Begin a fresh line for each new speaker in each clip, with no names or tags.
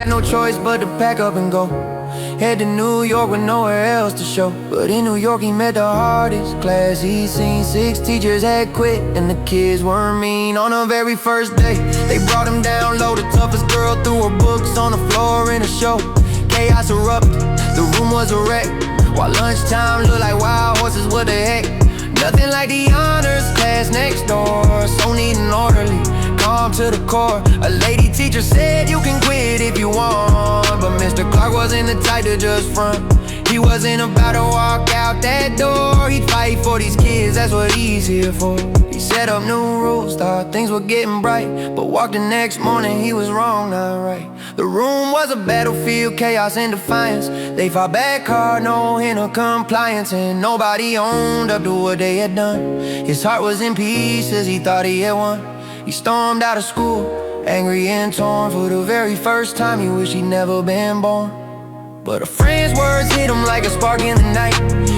Had no choice but to pack up and go. Head to New York with nowhere else to show. But in New York he met the hardest class he's seen. 6 teachers had quit and the kids were mean. On the very first day, they brought him down low. The toughest girl threw her books on the floor in a show. Chaos erupted, the room was a wreck. While lunchtime looked like wild horses, what the heck. Nothing like the honors class next door. So neat and orderly, calm to the core. A lady teacher said you can quit if you want, but Mr. Clark wasn't the type to just front. He wasn't about to walk out that door. He'd fight for these kids, that's what he's here for. He set up new rules, thought things were getting bright, but walked the next morning, he was wrong, not right. The room was a battlefield, chaos and defiance. They fought back hard, no hint of compliance, and nobody owned up to what they had done. His heart was in pieces, he thought he had won. He stormed out of school, angry and torn. For the very first time, he wished he'd never been born. But a friend's words hit him like a spark in the night.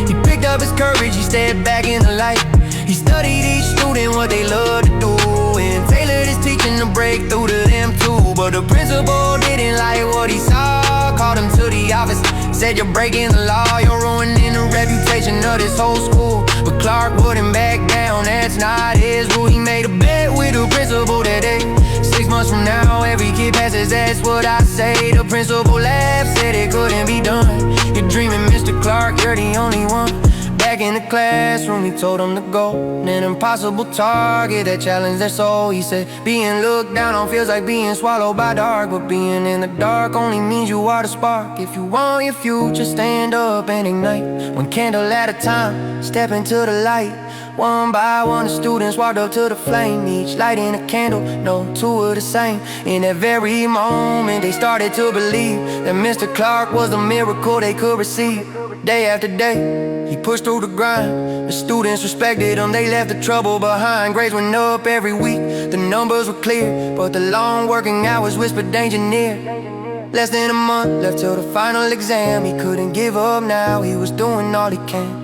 He picked up his courage, he stepped back in the light. He studied each student, what they love to do, and tailored his teaching to break through to them too. But the principal didn't like what he saw, called him to the office, said you're breaking the law, you're ruining the reputation of this whole school. But Clark wouldn't back down, that's not his rule. He made a bet with the principal that day. 6 months from now, every kid passes, that's what I say. The principal laughed, said it couldn't be done. You're dreaming, Mr. Clark, you're the only one. Back in the classroom, he told them to go. An impossible target that challenged their soul. He said, being looked down on feels like being swallowed by dark, but being in the dark only means you are the spark. If you want your future, stand up and ignite. One candle at a time, step into the light. One by one, the students walked up to the flame, each lighting a candle, no two were the same. In that very moment, they started to believe that Mr. Clark was the miracle they could receive. Day after day, he pushed through the grind. The students respected him, they left the trouble behind. Grades went up every week, the numbers were clear, but the long working hours whispered danger near. Less than a month left till the final exam. He couldn't give up now, he was doing all he can.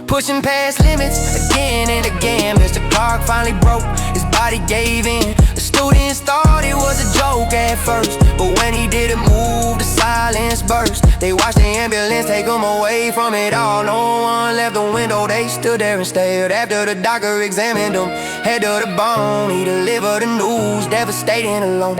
Pushing past limits again and again. Mr. Clark finally broke, his body gave in. The students thought it was a joke at first, but when he didn't move, the silence burst. They watched the ambulance take him away from it all. No one left the window, they stood there and stared. After the doctor examined him, head to the bone, he delivered the news, devastating alone.